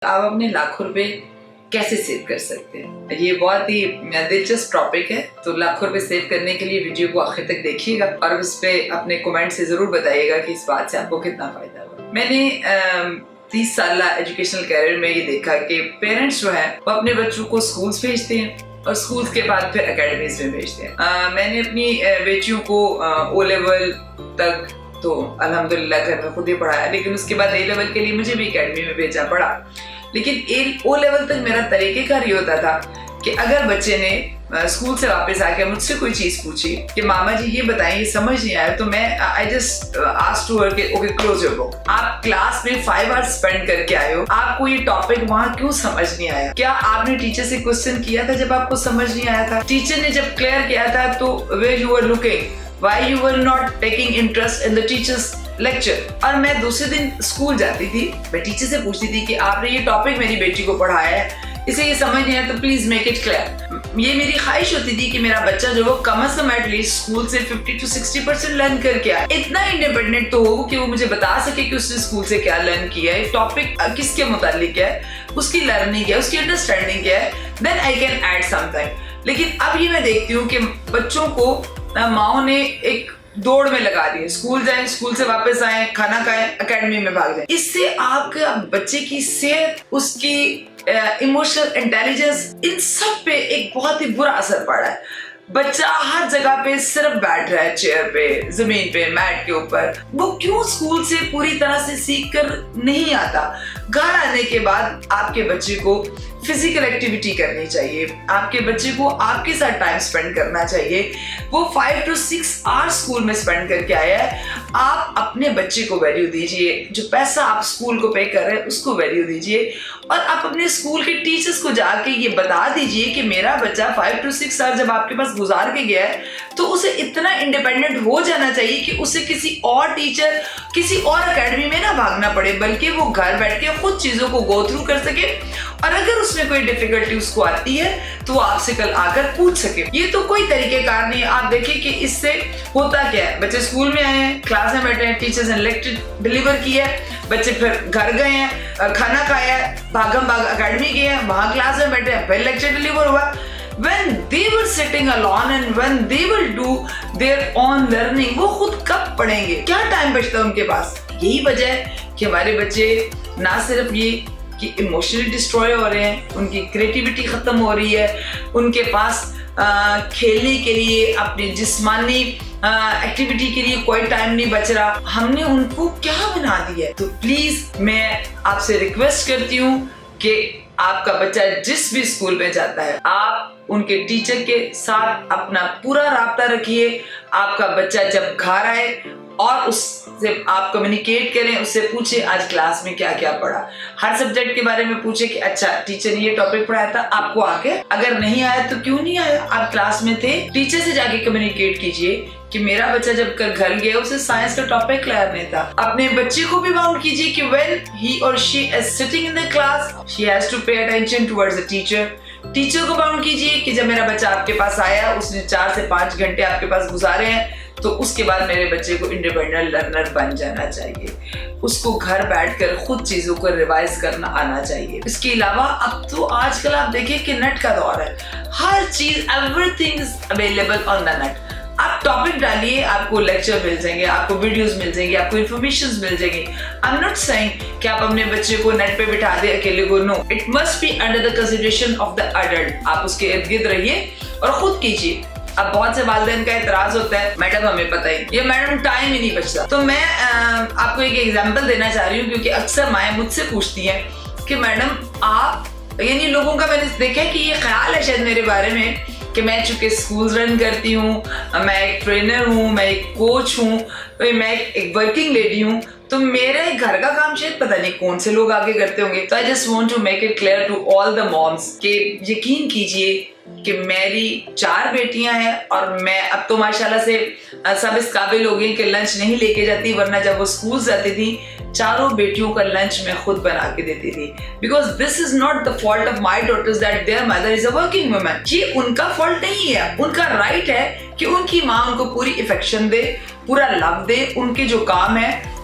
آپ اپنے لاکھوں روپے کیسے سیو کر سکتے ہیں؟ یہ بہت ہی دلچسپ ٹاپک ہے، تو لاکھوں روپے سیو کرنے کے لیے ویڈیو کو آخر تک دیکھیے گا اور اس پہ اپنے کمنٹ سے ضرور بتائیے گا کہ اس بات سے آپ کو کتنا فائدہ ہوا۔ میں نے 30 سالہ ایجوکیشنل کیریئر میں یہ دیکھا کہ پیرنٹس جو ہیں وہ اپنے بچوں کو اسکولز بھیجتے ہیں اور اسکولز کے بعد پھر اکیڈمیز میں بھیجتے ہیں۔ میں نے اپنی بیٹیوں کو او لیول تک تو الحمدللہ گھر میں خود ہی پڑھایا، لیکن اس کے بعد اے لیول کے لیے مجھے بھی اکیڈمی میں بھیجا پڑا۔ لیکن او لیول تک میرا طریقہ کار یہ ہوتا تھا کہ اگر بچے نے اسکول سے واپس آ کے مجھ سے کوئی چیز پوچھی کہ ماما جی یہ بتائیں یہ سمجھ نہیں آیا، تو میں I just asked to her کہ okay close your book۔ آپ کلاس میں 5 hours spend کر کے آئے ہو، آپ کو یہ ٹاپک وہاں کیوں سمجھ نہیں آیا؟ کیا آپ نے ٹیچر سے کوسچن کیا تھا جب آپ کو سمجھ نہیں آیا تھا؟ ٹیچر نے جب کلیئر کیا تھا تو where you were looking, why you were not taking interest in the teacher's lecture? اور میں دوسرے دن اسکول جاتی تھی، میں ٹیچر سے پوچھتی تھی کہ آپ نے یہ ٹاپک میری بیٹی کو پڑھایا ہے، اسے یہ سمجھ نہیں آیا تو پلیز میک اٹ کلیئر۔ یہ میری خواہش ہوتی تھی کہ میرا بچہ جو وہ کم از کم ایٹ لیسٹ اسکول سے 50 to 60% لرن کر کے آئے، اتنا انڈیپینڈنٹ تو ہو کہ وہ مجھے بتا سکے کہ اس نے اسکول سے کیا لرن کیا ہے، ٹاپک کس کے متعلق ہے، اس کی لرننگ کیا ہے، اس کی انڈرسٹینڈنگ کیا ہے، then I can add something. لیکن اب یہ میں دیکھتی ہوں کہ بچوں کو ماؤں نے ایک دوڑ میں لگا دی، اسکول جائیں، اسکول سے واپس آئیں، کھانا کھائیں، اکیڈمی میں بھاگ جائیں۔ اس سے آپ کے بچے کی صحت، اس کی ایموشنل انٹیلیجنس، ان سب پہ ایک بہت ہی برا اثر پڑا ہے۔ بچہ ہر جگہ پہ صرف بیٹھ رہا ہے، چیئر پہ، زمین پہ، میٹ کے اوپر۔ وہ کیوں اسکول سے پوری طرح سے سیکھ کر نہیں آتا؟ گھر آنے کے بعد آپ کے بچے کو فزیکل ایکٹیویٹی کرنی چاہیے، آپ کے بچے کو آپ کے ساتھ ٹائم سپینڈ کرنا چاہیے۔ وہ 5 to 6 hours اسکول میں سپینڈ کر کے آیا ہے، آپ اپنے بچے کو ویلیو دیجیے، جو پیسہ آپ اسکول کو پے کر رہے ہیں اس کو ویلیو دیجیے، اور آپ اپنے اسکول کے ٹیچرز کو جا کے یہ بتا دیجیے کہ میرا بچہ 5 to 6 hours جب آپ کے پاس گزار کے گیا ہے تو اسے اتنا انڈیپینڈنٹ ہو جانا چاہیے کہ اسے کسی اور ٹیچر، کسی اور اکیڈمی میں نہ بھاگنا پڑے، بلکہ وہ گھر بیٹھ کے خود چیزوں کو گو تھرو کر سکے، اور اگر اس میں کوئی ڈیفیکلٹی اس کو آتی ہے تو وہ آپ سے کل آ کر پوچھ سکے۔ یہ تو کوئی طریقہ کار نہیں ہے۔ آپ دیکھیں کہ اس سے ہوتا کیا ہے، بچے اسکول میں آئے ہیں، کلاس میں بیٹھے ہیں، ٹیچرز نے لیکچر ڈلیور کیا ہے، بچے پھر گھر گئے ہیں، کھانا کھایا ہے، بھاگم بھاگ اکیڈمی گئے ہیں، وہاں کلاس میں بیٹھے ہیں، پھر لیکچر ڈلیور ہوا۔ When they were sitting alone and when they will do their own learning، وہ خود کب پڑھیں گے؟ کیا ٹائم بچتا ہے ان کے پاس؟ یہی وجہ ہے کہ ہمارے بچے نہ صرف یہ کہ ایموشنلی ڈسٹروائے ہو رہے ہیں، ان کی کریٹیوٹی ختم ہو رہی ہے، ان کے پاس کھیلنے کے لیے، اپنی جسمانی ایکٹیویٹی کے لیے کوئی ٹائم نہیں بچ رہا۔ ہم نے ان کو کیا بنا دیا ہے؟ تو پلیز میں آپ سے ریکویسٹ کرتی ہوں کہ آپ کا بچہ جس بھی اسکول میں جاتا ہے، آپ ان کے ٹیچر کے ساتھ اپنا پورا رابطہ رکھیے۔ آپ کا بچہ جب گھر آئے اور اس سے آپ کمیونیکیٹ کریں، اس سے پوچھیں آج کلاس میں کیا کیا پڑھا، ہر سبجیکٹ کے بارے میں پوچھیں کہ اچھا ٹیچر نے یہ ٹاپک پڑھایا تھا، آپ کو آ کے اگر نہیں آیا تو کیوں نہیں آیا، آپ کلاس میں تھے، ٹیچر سے جا کے کمیونیکیٹ کیجیے کہ میرا بچہ جب کل گھر گیا اسے سائنس کا ٹاپک کلیئر نہیں تھا۔ اپنے بچے کو بھی باؤنڈ کیجیے کہ when he or she is sitting in the class she has to pay attention towards the teacher۔ Teacher کو باؤنڈ کیجیے کہ جب میرا بچہ آپ کے پاس آیا، اس نے 4 سے 5 گھنٹے آپ کے پاس گزارے ہیں، تو اس کے بعد میرے بچے کو انڈیپینڈنٹ لرنر بن جانا چاہیے، اس کو گھر بیٹھ کر خود چیزوں کو ریوائز کرنا آنا چاہیے۔ اس کے علاوہ اب تو آج کل آپ دیکھیں کہ نیٹ کا دور ہے، ہر چیز everything is available on the net۔ آپ ٹاپک ڈالیے، آپ کو لیکچر مل جائیں گے، آپ کو ویڈیوز مل جائیں گے، آپ کو انفارمیشن مل جائیں گی۔ I'm not saying کہ آپ اپنے بچے کو نیٹ پہ بٹھا دیں اکیلے کو، no، it must be under the consideration of the adult۔ آپ اس کے ارد گرد رہیے اور خود کیجیے۔ اب بہت سے والدین کا اعتراض ہوتا ہے میڈم ہمیں پتہ ہی، یہ میڈم ٹائم ہی نہیں بچتا۔ تو میں آپ کو ایک ایگزامپل دینا چاہ رہی ہوں، کیونکہ اکثر مائیں مجھ سے پوچھتی ہیں کہ میڈم آپ، یعنی لوگوں کا میں نے دیکھا کہ یہ خیال ہے شاید میرے بارے میں کہ میں چونکہ اسکولز رن کرتی ہوں، میں ایک ٹرینر ہوں، میں ایک کوچ ہوں، میں ایک ورکنگ لیڈی ہوں، تو میرے گھر کا کام شاید پتہ نہیں کون سے لوگ آگے کرتے ہوں گے۔ تو I just want to make it clear to all the moms کہ یقین کیجئے کہ میری 4 بیٹیاں ہیں، اور میں اب تو ماشاءاللہ سے سب اس قابل ہو گئی کہ لنچ نہیں لے کے جاتی، ورنہ جب وہ اسکول جاتی تھی 4 بیٹیوں کا لنچ میں خود بنا کے دیتی تھی۔ Because this is not the fault of my daughters that their mother is a working woman۔ یہ ان کا فالٹ نہیں ہے، ان کا رائٹ ہے کہ ان کی ماں ان کو پوری افیکشن دے، پورا لو دے، ان کے جو کام ہے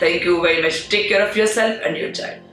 Thank you very much. Take care of yourself and your child.